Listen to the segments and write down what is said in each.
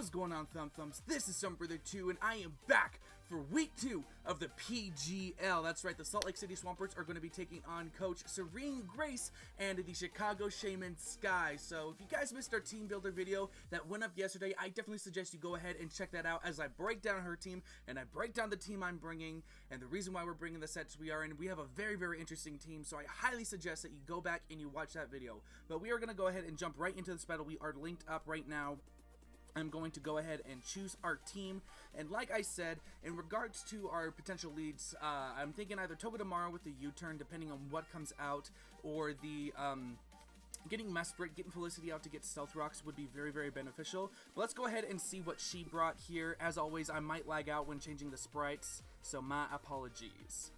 What is going on, Thumbthumbs? This is Thumbbrother 2, and I am back for week 2 of the PGL. That's right, the Salt Lake City Swampers are going to be taking on Coach Serene Grace and the Chicago Shaymin-Sky. So if you guys missed our team builder video that went up yesterday, I definitely suggest you go ahead and check that out as I break down her team and I break down the team I'm bringing and the reason why we're bringing the sets we are in. We have a very, very interesting team, so I highly suggest that you go back and you watch that video. But we are going to go ahead and jump right into this battle. We are linked up right now. I'm going to go ahead and choose our team, and like I said, in regards to our potential leads, I'm thinking either Toga tomorrow with the U-turn, depending on what comes out, or the getting Mesprit, getting Felicity out to get Stealth Rocks would be very, very beneficial. But let's go ahead and see what she brought here. As always, I might lag out when changing the sprites, so my apologies.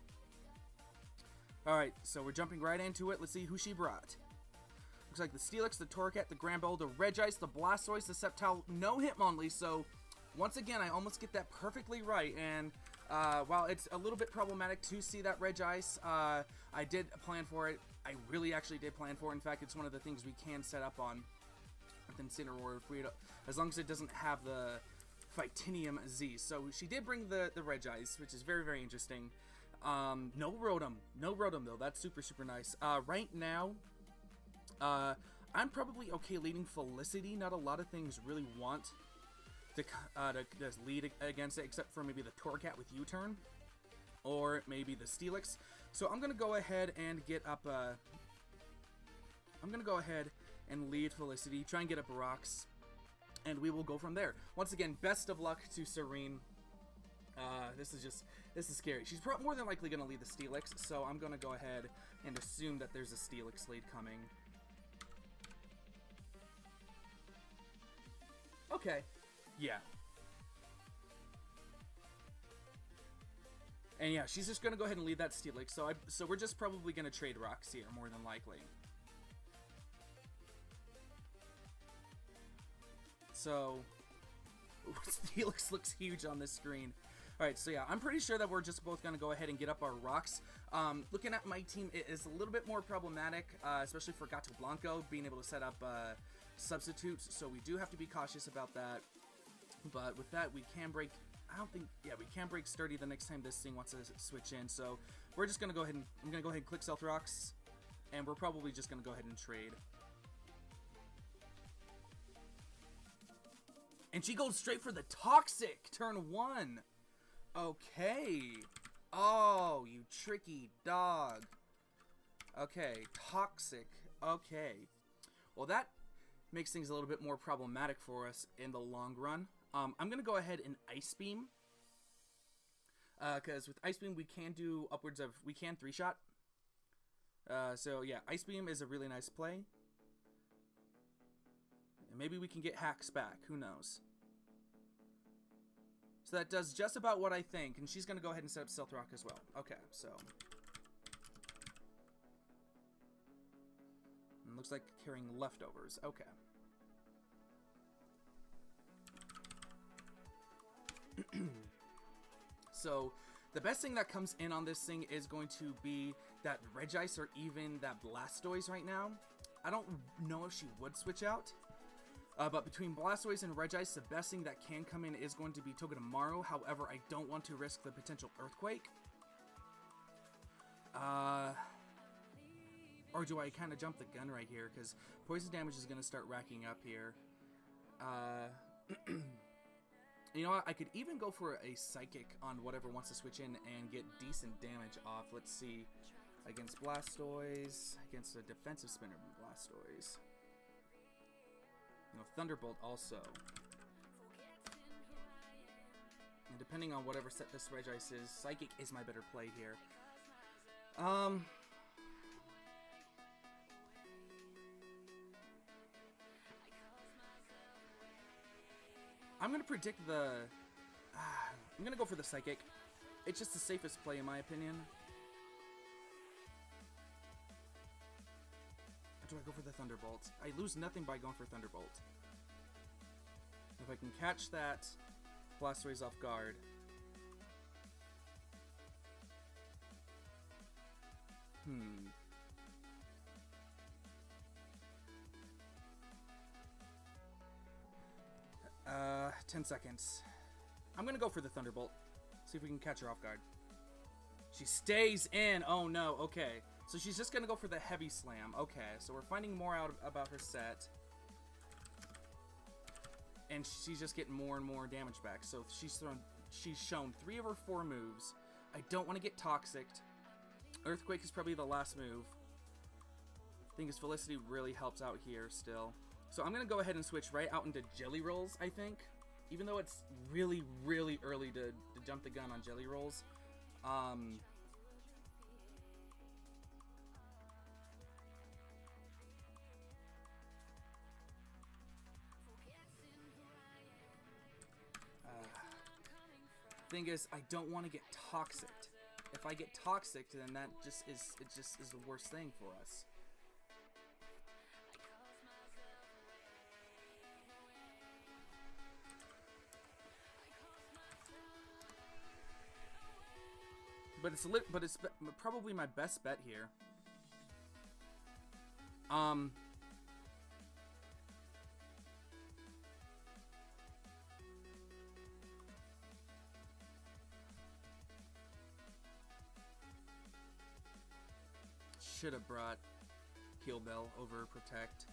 Alright, so we're jumping right into it. Let's see who she brought. Looks like the Steelix, the Torracat, the Granbull, the Regice, the Blastoise, the Sceptile, no Hitmonlee. So once again, I almost get that perfectly right. And while it's a little bit problematic to see that Regice, I did plan for it. I really actually did plan for it. In fact, it's one of the things we can set up on with Incineroar, as long as it doesn't have the Fightinium Z. So she did bring the Regice, which is very, very interesting. No Rotom. No Rotom, though. That's super, super nice. Right now, I'm probably okay leading Felicity. Not a lot of things really want to just lead against it, except for maybe the Torracat with U-turn, or maybe the Steelix. So I'm gonna go ahead and get up. I'm gonna go ahead and lead Felicity, try and get up rocks, and we will go from there. Once again, best of luck to Serene. This is scary. She's more than likely gonna lead the Steelix, so I'm gonna go ahead and assume that there's a Steelix lead coming. Okay, yeah. And yeah, she's just gonna go ahead and lead that Steelix. So we're just probably gonna trade rocks here, more than likely. So Steelix looks huge on this screen. Alright, so yeah, I'm pretty sure that we're just both going to go ahead and get up our rocks. Looking at my team, it is a little bit more problematic, especially for Gato Blanco, being able to set up substitutes, so we do have to be cautious about that. But with that, we can break, we can break Sturdy the next time this thing wants to switch in, so we're just going to go ahead and, I'm going to go ahead and click Stealth Rocks, and we're probably just going to go ahead and trade. And she goes straight for the Toxic, turn 1. Okay. Oh, you tricky dog. Okay, Toxic. Okay. Well, that makes things a little bit more problematic for us in the long run. I'm going to go ahead and Ice Beam. Because with Ice Beam, we can do upwards of... We can 3-shot. So, yeah, Ice Beam is a really nice play. And maybe we can get Hacks back. Who knows? So that does just about what I think, and she's going to go ahead and set up Stealth Rock as well. Okay, so... And looks like carrying leftovers. Okay. So, the best thing that comes in on this thing is going to be that Regice or even that Blastoise right now. I don't know if she would switch out. But between Blastoise and Regice, the best thing that can come in is going to be Toga tomorrow. However, I don't want to risk the potential Earthquake. Or do I kind of jump the gun right here? Because poison damage is going to start racking up here. You know what? I could even go for a Psychic on whatever wants to switch in and get decent damage off. Let's see. Against Blastoise. Against a defensive spinner Blastoise. You know, Thunderbolt also. And depending on whatever set this Regice is, Psychic is my better play here. I'm gonna predict the... I'm gonna go for the Psychic. It's just the safest play in my opinion. Or do I go for the Thunderbolt? I lose nothing by going for Thunderbolt. If I can catch that Blastoise off guard. 10 seconds. I'm gonna go for the Thunderbolt. See if we can catch her off guard. She stays in. Oh no, okay. So she's just gonna go for the Heavy Slam. Okay, so we're finding more out about her set. And she's just getting more and more damage back. So she's shown 3 of her 4 moves. I don't want to get Toxicked. Earthquake is probably the last move. I think his Felicity really helps out here still. So I'm going to go ahead and switch right out into Jelly Rolls, I think. Even though it's really, really early to jump the gun on Jelly Rolls. Thing is, I don't want to get Toxicked. If I get Toxicked, then that just is the worst thing for us. But it's probably my best bet here. Should have brought Heal Bell over Protect.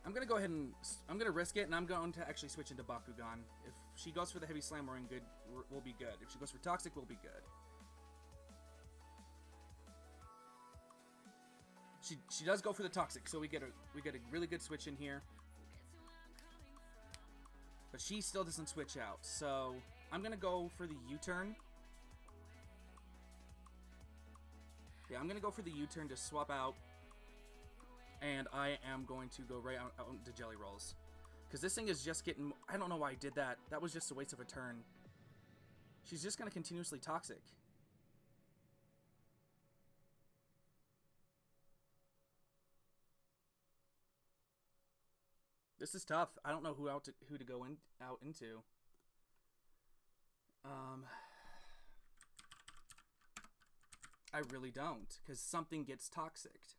I'm gonna go ahead and I'm gonna risk it, and I'm going to actually switch into Bakugan. If she goes for the Heavy Slam, we'll be good. If she goes for Toxic, we'll be good. She does go for the Toxic, so we get a really good switch in here. But she still doesn't switch out, so I'm gonna go for the U-turn. Yeah, I'm gonna go for the U-turn to swap out. And I am going to go right out into Jelly Rolls. Because this thing is just getting... I don't know why I did that. That was just a waste of a turn. She's just going to continuously Toxic. This is tough. I don't know who to go out into. I really don't. Because something gets Toxicked.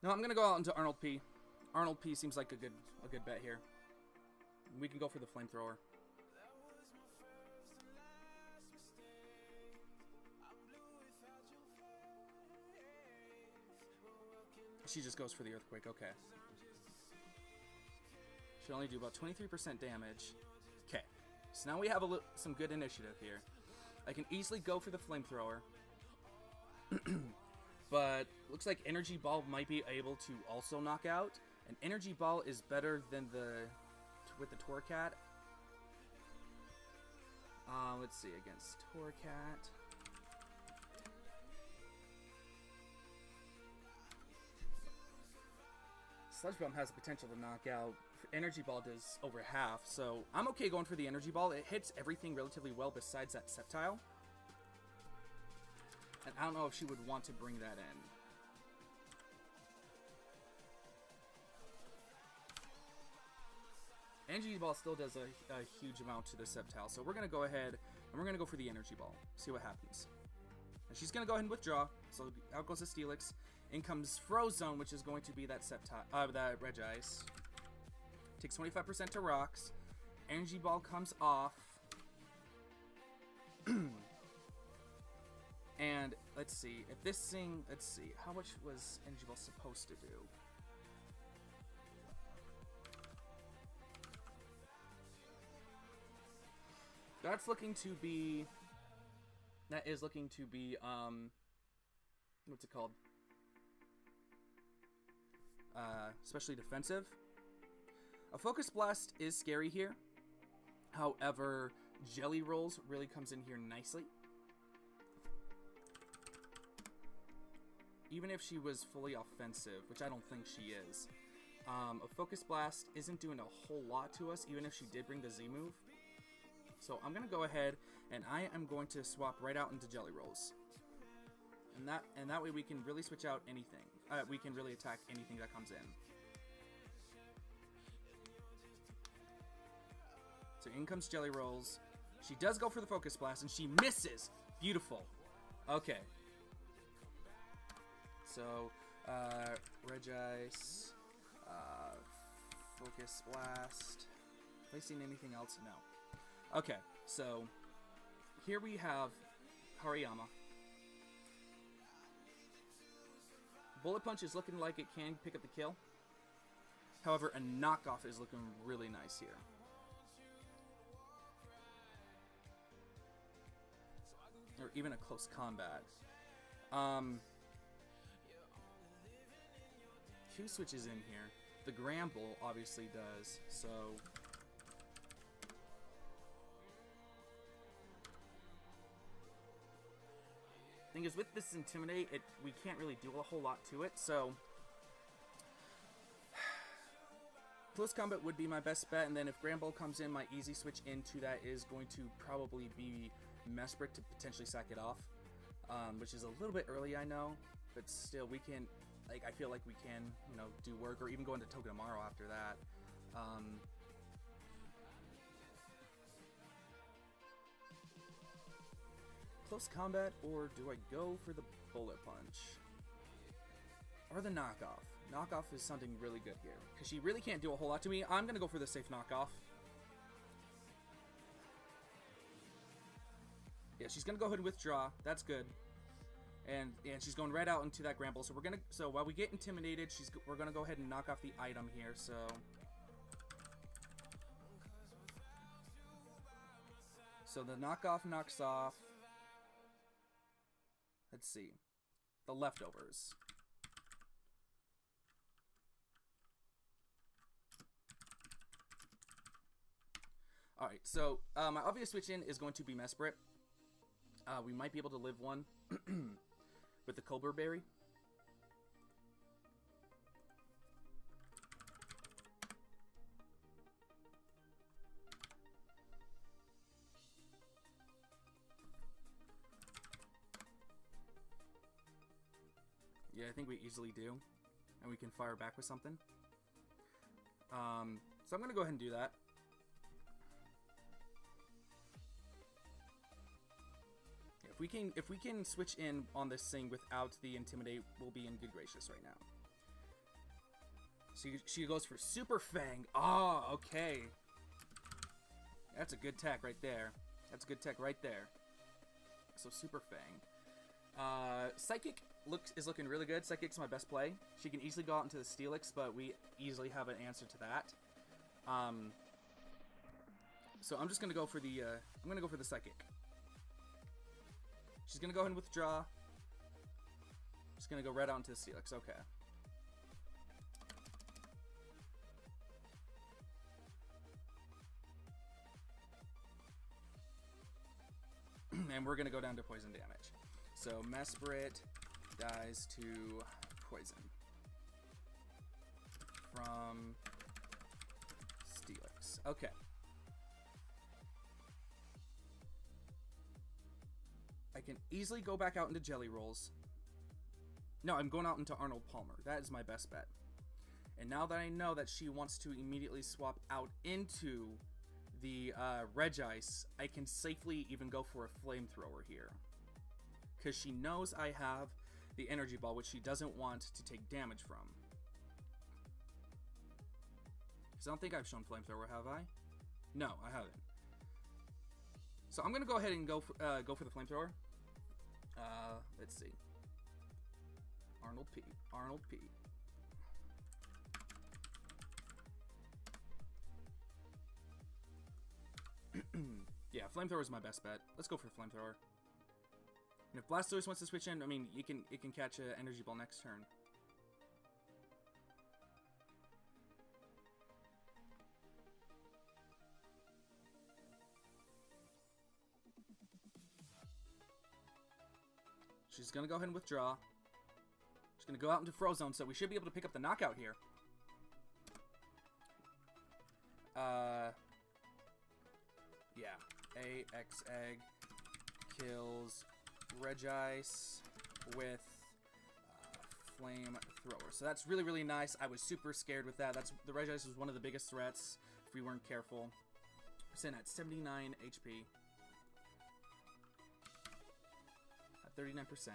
No, I'm gonna go out into Arnold P. Arnold P seems like a good bet here. We can go for the Flamethrower. She just goes for the Earthquake. Okay. She'll only do about 23% damage. Okay. So now we have some good initiative here. I can easily go for the Flamethrower. But looks like Energy Ball might be able to also knock out. And Energy Ball is better than with the Torcat. Let's see, against Torcat. Sludge Bomb has the potential to knock out. Energy Ball does over half, so I'm okay going for the Energy Ball. It hits everything relatively well besides that Sceptile. And I don't know if she would want to bring that in. Energy Ball still does a huge amount to the Sceptile, so we're going to go ahead and we're going to go for the Energy Ball. See what happens. And she's going to go ahead and withdraw, so out goes the Steelix. In comes Frozone, which is going to be that Sceptile, that Regice. Takes 25% to rocks. Energy Ball comes off. And let's see, if this thing, let's see, how much was Energy Ball supposed to do? That's looking to be, that is looking to be, what's it called? Especially defensive. A Focus Blast is scary here. However, Jelly Rolls really comes in here nicely. Even if she was fully offensive, which I don't think she is. A Focus Blast isn't doing a whole lot to us, even if she did bring the Z move. So I'm going to go ahead, and I am going to swap right out into Jelly Rolls. And that way we can really switch out anything. We can really attack anything that comes in. in comes Jelly Rolls. She does go for the Focus Blast, and she misses. Beautiful. Okay. So, Regice, Focus Blast. Have I seen anything else? No. Okay, so here we have Hariyama. Bullet Punch is looking like it can pick up the kill. However, a knockoff is looking really nice here. Or even a close combat. Q-Switch is in here. The Gramble obviously does, so... Thing is, with this Intimidate, we can't really do a whole lot to it, so... Close combat would be my best bet, and then if Gramble comes in, my easy switch into that is going to probably be Mesprit to potentially sack it off. Which is a little bit early, I know, but still, we can... Like, I feel like we can, you know, do work, or even go into Togedemaru after that. Close combat, or do I go for the Bullet Punch? Or the Knockoff? Knockoff is something really good here, because she really can't do a whole lot to me. I'm going to go for the safe Knockoff. Yeah, she's going to go ahead and withdraw. That's good. And she's going right out into that Gramble. So while we get intimidated, we're gonna go ahead and knock off the item here. So the knockoff knocks off. Let's see, the leftovers. All right. So my obvious switch in is going to be Mesprit. We might be able to live one. With the Cobra Berry. Yeah, I think we easily do. And we can fire back with something. So I'm going to go ahead and do that. If we can switch in on this thing without the Intimidate, we'll be in good gracious right now. So she goes for Super Fang. Oh, okay. That's a good tech right there. That's a good tech right there. So Super Fang. Psychic is looking really good. Psychic's my best play. She can easily go out into the Steelix, but we easily have an answer to that. So I'm just gonna go for the Psychic. She's going to go ahead and withdraw. Just going to go right out into the Steelix. Okay. And we're going to go down to poison damage. So Mesprit dies to poison from Steelix. Okay. I can easily go back out into Jelly Rolls. No, I'm going out into Arnold Palmer. That is my best bet. And now that I know that she wants to immediately swap out into the Regice, I can safely even go for a Flamethrower here. Because she knows I have the Energy Ball, which she doesn't want to take damage from. Because I don't think I've shown Flamethrower, have I? No, I haven't. So I'm going to go ahead and go for the Flamethrower. Let's see. Arnold P. Arnold P. Yeah, Flamethrower is my best bet. Let's go for Flamethrower. And if Blastoise wants to switch in, I mean, it can catch an Energy Ball next turn. She's going to go ahead and withdraw. She's going to go out into Frozone, so we should be able to pick up the knockout here. Yeah. AX Egg kills Regice with Flamethrower. So that's really, really nice. I was super scared with that. The Regice was one of the biggest threats if we weren't careful. at 79 HP. At 39%.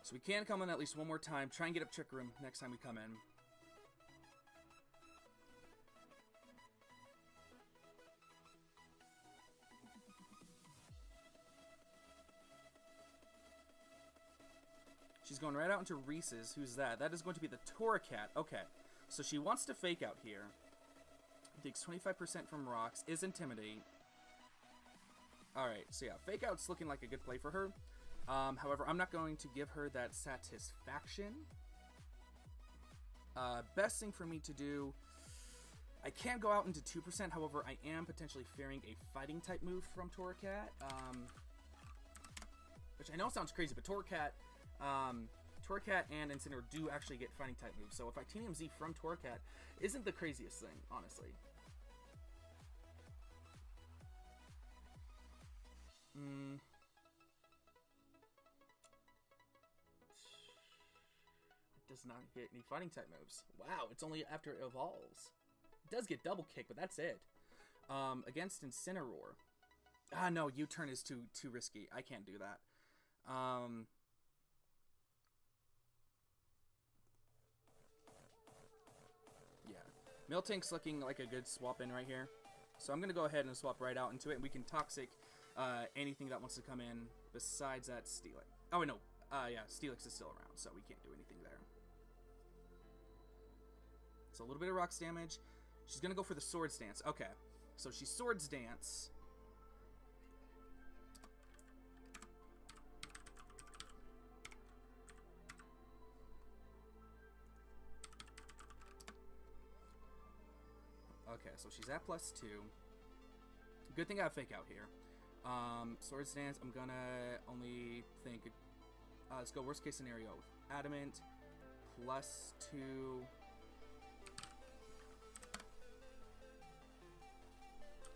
So we can come in at least one more time. Try and get up Trick Room next time we come in. She's going right out into Reese's. Who's that? That is going to be the Torracat. Okay. So she wants to Fake Out here. Takes 25% from rocks. Is Intimidate. Alright. So yeah. Fake Out's looking like a good play for her. However, I'm not going to give her that satisfaction. Best thing for me to do... I can go out into 2%. However, I am potentially fearing a Fighting type move from Torracat. Which I know sounds crazy, but Torracat and Incineroar do actually get Fighting type moves, so if I Titanium Z from Torracat isn't the craziest thing, honestly. It does not get any Fighting type moves. Wow, it's only after it evolves. It does get Double Kick, but that's it. Against Incineroar. Ah, no, U-turn is too risky. I can't do that. Yeah. Miltank's looking like a good swap in right here. So I'm going to go ahead and swap right out into it, and we can Toxic anything that wants to come in besides that Steelix. Oh, wait, no. Yeah, Steelix is still around, so we can't do anything there. So a little bit of Rocks damage. She's going to go for the Swords Dance. Okay. So she Swords Dance. Okay, so she's at +2. Good thing I have Fake Out here. Swords Dance, I'm gonna only think... let's go worst case scenario. Adamant, +2.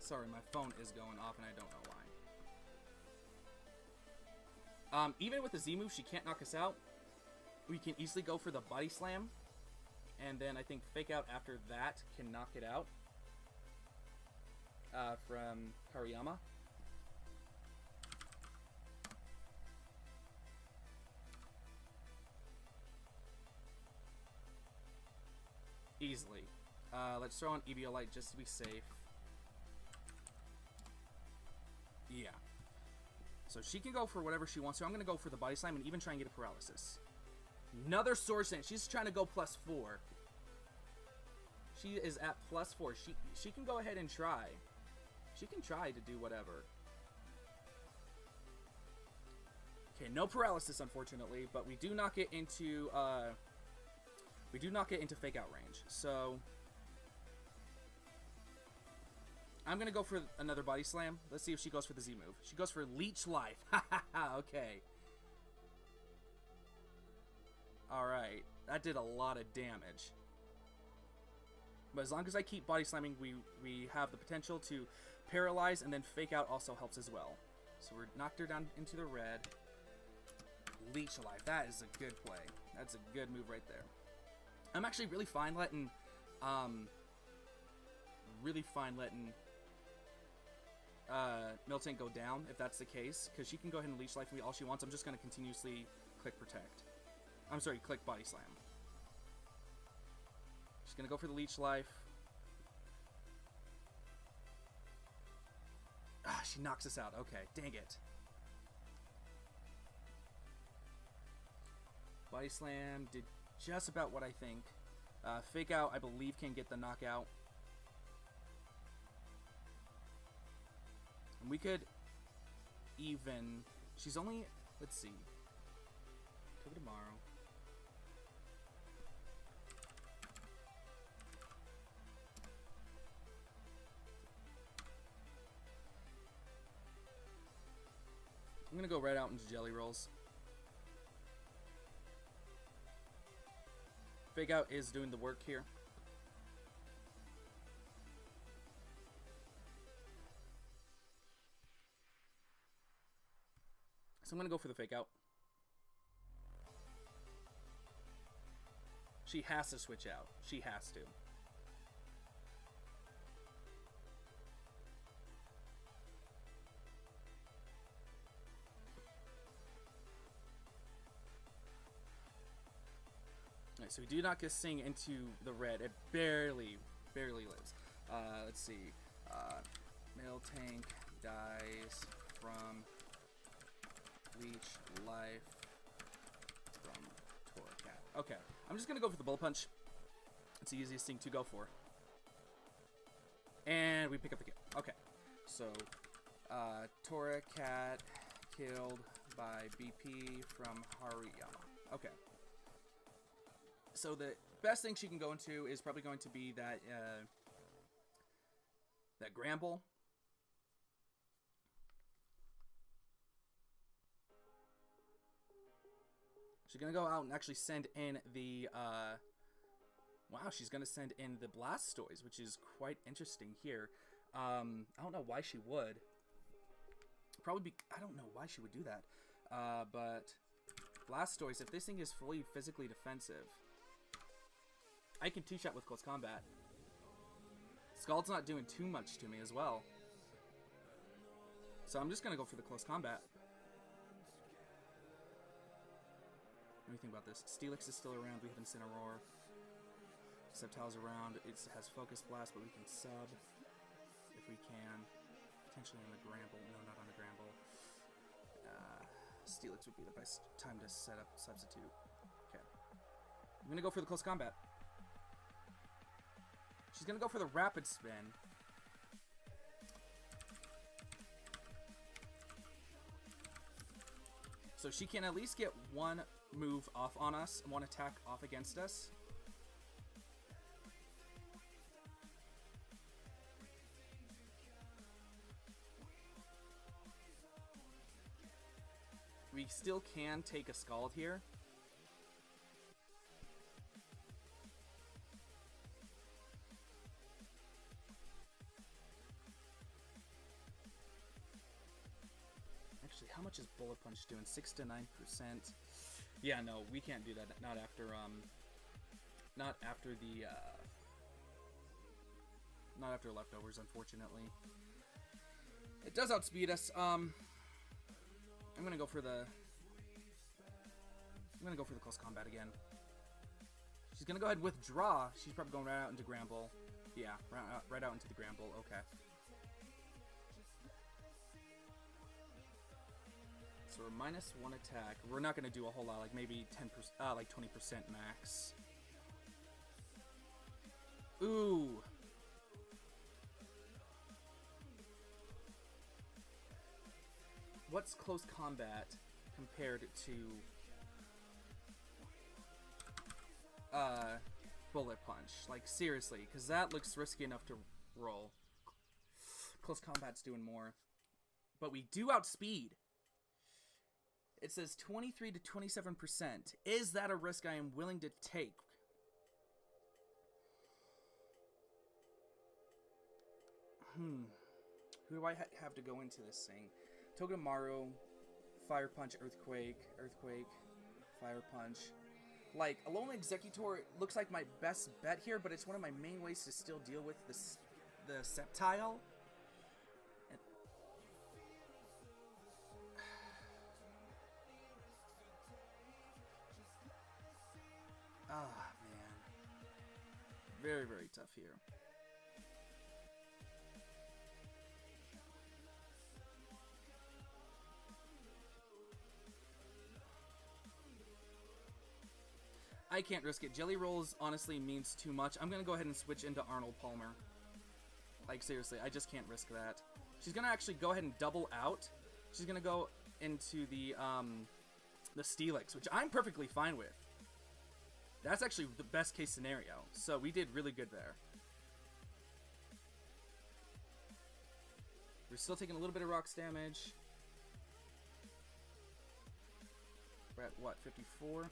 Sorry, my phone is going off and I don't know why. Even with the Z move, she can't knock us out. We can easily go for the Body Slam. And then I think Fake Out after that can knock it out. From Hariyama. Easily. Let's throw on Eviolite just to be safe. Yeah. So she can go for whatever she wants to. I'm going to go for the Body Slam and even try and get a Paralysis. Another Swords Dance. She's trying to go +4. She is at +4. She can go ahead and try. She can try to do whatever. Okay, no Paralysis, unfortunately, but we do knock it into Fake Out range. So I'm gonna go for another Body Slam. Let's see if she goes for the Z move. She goes for Leech Life. Okay. Alright. That did a lot of damage. But as long as I keep Body Slamming, we have the potential to Paralyze, and then Fake Out also helps as well. So we're knocked her down into the red. Leech Life. That is a good play. That's a good move right there. I'm actually really fine letting Miltank go down, if that's the case, because she can go ahead and Leech Life me all she wants. I'm just going to continuously click Protect. I'm sorry, click Body Slam. She's going to go for the Leech Life. Ah, she knocks us out. Okay, dang it. Body Slam did just about what I think. Fake Out, I believe, can get the knockout. And we could even... She's only... Let's see. Till tomorrow. I'm going to go right out into Jelly Rolls. Fake Out is doing the work here. So I'm going to go for the Fake Out. She has to switch out. She has to. so we do not get Sing into the red. It barely lives. Let's see. Male tank dies from leech life from Torcat. Okay, I'm just gonna go for the bullet punch. It's the easiest thing to go for. And we pick up the kill. Okay, so Torcat killed by BP from Hariyama. Okay. So the best thing she can go into is probably going to be that that Gramble. She's gonna go out and actually send in the wow, she's gonna send in the Blastoise, which is quite interesting here. I don't know why she would. Probably I don't know why she would do that. But Blastoise, if this thing is fully physically defensive, I can two-shot with close combat. Scald's not doing too much to me as well. So I'm just gonna go for the close combat. What do you think about this? Steelix is still around. We have Incineroar. Sceptile's around. It has Focus Blast, but we can sub if we can. Potentially on the Gramble. No, not on the Gramble. Steelix would be the best time to set up Substitute. Okay. I'm going to go for the close combat. She's going to go for the Rapid Spin. So she can at least get one move off on us, one attack off against us. We still can take a Scald here. Actually, how much is Bullet Punch doing? 6 to 9%. Yeah, no, we can't do that. Not after the not after leftovers, unfortunately. It does outspeed us. I'm gonna go for the close combat again. She's gonna go ahead and withdraw. She's probably going right out into Gramble. Yeah, right out into the Gramble. Okay. So we're minus 1 attack. We're not gonna do a whole lot, like maybe 10%, like 20% max. Ooh. What's close combat compared to Bullet Punch? Like, seriously, because that looks risky enough to roll. Close combat's doing more. But we do outspeed. It says 23 to 27%. Is that a risk I am willing to take? Who do I have to go into this thing? Togedemaru, Fire Punch, Earthquake, Fire Punch. Like, Alolan Executor looks like my best bet here, but it's one of my main ways to still deal with the Sceptile. Ah, man. Very, very tough here. I can't risk it. Jelly Rolls honestly means too much. I'm going to go ahead and switch into Arnold Palmer. Like, seriously, I just can't risk that. She's going to actually go ahead and double out. She's going to go into the Steelix, which I'm perfectly fine with. That's actually the best case scenario. So we did really good there. We're still taking a little bit of rocks damage. We're at, what, 54?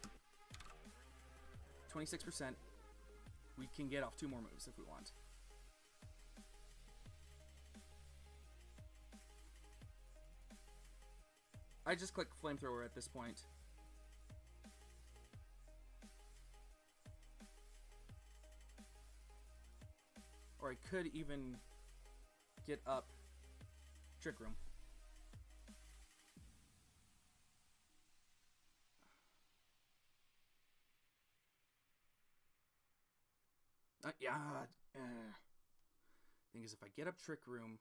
26%. We can get off 2 more moves if we want. I just click Flamethrower at this point. Or I could even get up Trick Room. Yeah. Thing is, if I get up Trick Room...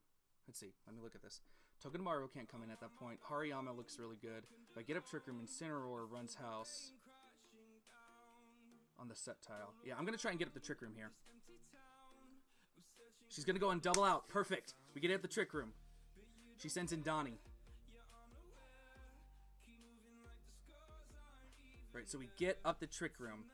Let's see. Let me look at this. Togedemaru can't come in at that point. Hariyama looks really good. If I get up Trick Room, Incineroar runs house on the set tile. Yeah, I'm going to try and get up the Trick Room here. She's going to go and double out. Perfect. We get it at the Trick Room. She sends in Donnie. Right, so we get up the Trick Room.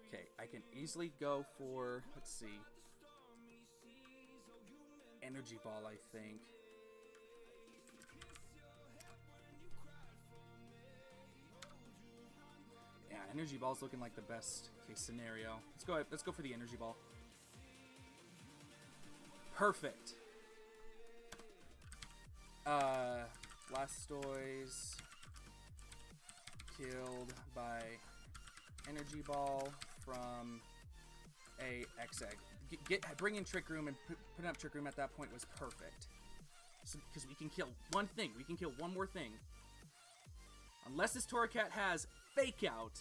Okay, I can easily go for, let's see, Energy Ball, I think. Yeah, Energy Ball's looking like the best case scenario. Let's go for the Energy Ball. Perfect. Blastoise killed by Energy Ball from a X-Egg. Bring in Trick Room and putting up Trick Room at that point was perfect. Because we can kill one thing. We can kill one more thing. Unless this Torracat has Fake Out,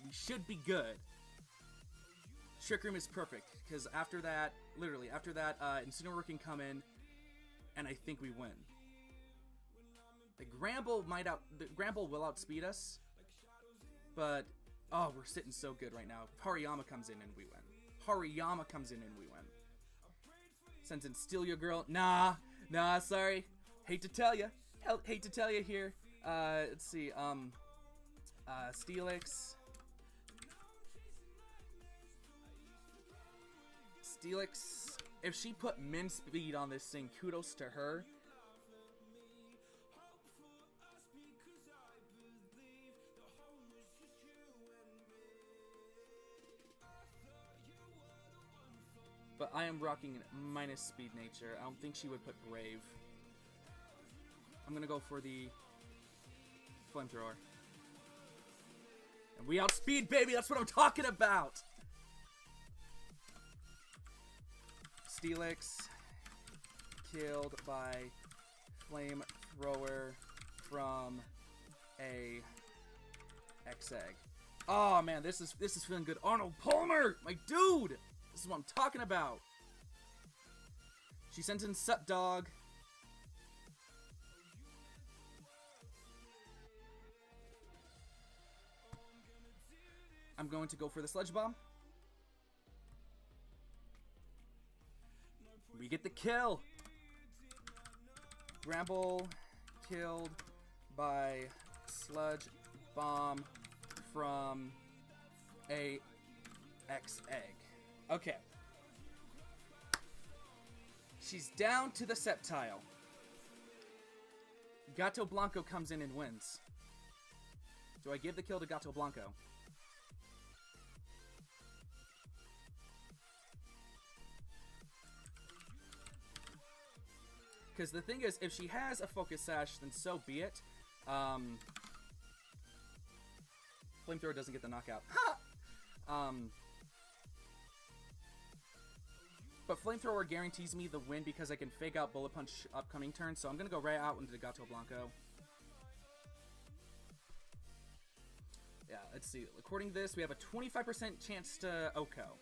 we should be good. Trick Room is perfect. Because after that, literally, after that, Incineroar can come in, and I think we win. The Gramble will outspeed us, but oh, we're sitting so good right now. Hariyama comes in and we win. Hariyama comes in and we win. Sends in Steal Your Girl. Nah, sorry. Hate to tell you. Hate to tell you here. Let's see. Steelix. If she put min speed on this thing, kudos to her. But I am rocking minus speed nature. I don't think she would put Brave. I'm gonna go for the Flamethrower. And we outspeed, baby! That's what I'm talking about! Steelix killed by Flamethrower from a X-Egg. Oh man, this is feeling good. Arnold Palmer! My dude! This is what I'm talking about. She sent in Sup Dog. I'm going to go for the Sludge Bomb. We get the kill. Bramble killed by Sludge Bomb from a X-Egg. Okay. She's down to the Sceptile. Gato Blanco comes in and wins. Do I give the kill to Gato Blanco? Because the thing is, if she has a Focus Sash, then so be it. Flamethrower doesn't get the knockout. But Flamethrower guarantees me the win because I can fake out Bullet Punch upcoming turn, so I'm going to go right out into the Gato Blanco. Yeah, let's see. According to this, we have a 25% chance to Oko.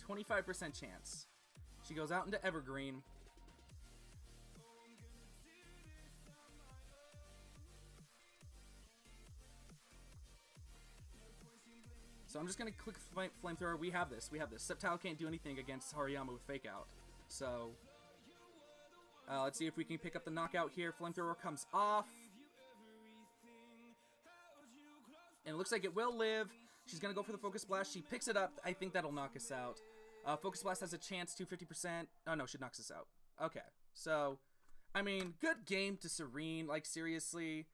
25% chance. She goes out into Evergreen. So I'm just going to click Flamethrower. We have this. Sceptile can't do anything against Hariyama with Fake Out. So, let's see if we can pick up the knockout here. Flamethrower comes off. And it looks like it will live. She's going to go for the Focus Blast. She picks it up. I think that'll knock us out. Focus Blast has a chance to 50%. Oh, no, she knocks us out. Okay. So, I mean, good game to Serene. Like, seriously.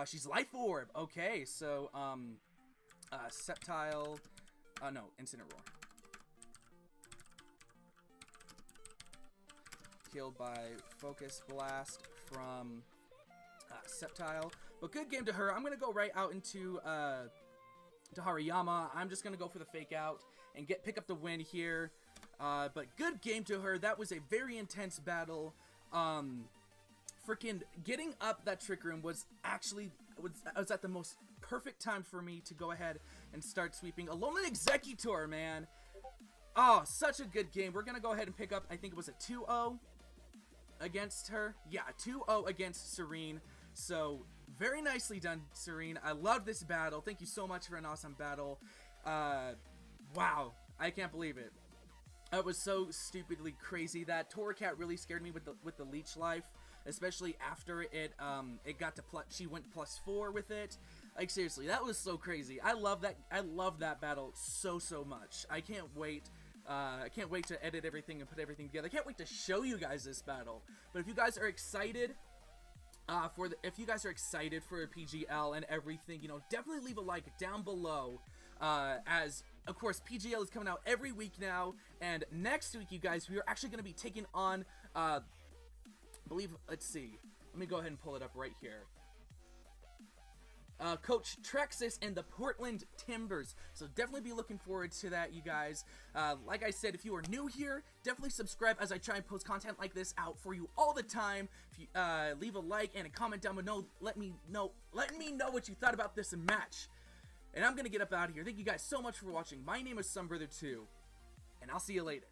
She's Life Orb. Okay, so, Sceptile, no, Incineroar. Killed by Focus Blast from Sceptile. But good game to her. I'm going to go right out into to Hariyama. I'm just going to go for the Fake Out and pick up the win here. But good game to her. That was a very intense battle. freaking getting up that trick room was actually was at the most perfect time for me to go ahead and start sweeping. Alolan Executor, man. Oh, such a good game. We're gonna go ahead and pick up, I think it was a 2-0 against her. Yeah, 2-0 against Serene. So very nicely done, Serene. I love this battle. Thank you so much for an awesome battle. Wow, I can't believe it. It was so stupidly crazy. That Torracat really scared me with the leech life, especially after it got to she went +4 with it. Like, seriously, that was so crazy. I love that battle so much. I can't wait. I can't wait to edit everything and put everything together. I can't wait to show you guys this battle. But if you guys are excited if you guys are excited for a PGL and everything, you know, definitely leave a like down below. As of course, PGL is coming out every week now, and next week, you guys, we are actually going to be taking on, let's see, let me go ahead and pull it up right here. Coach Trexis and the Portland Timbers. So definitely be looking forward to that, you guys. Like I said, if you are new here, definitely subscribe as I try and post content like this out for you all the time. If you leave a like and a comment down below, let me know what you thought about this match. And I'm gonna get up out of here. Thank you guys so much for watching. My name is Thumbbrother 2, and I'll see you later.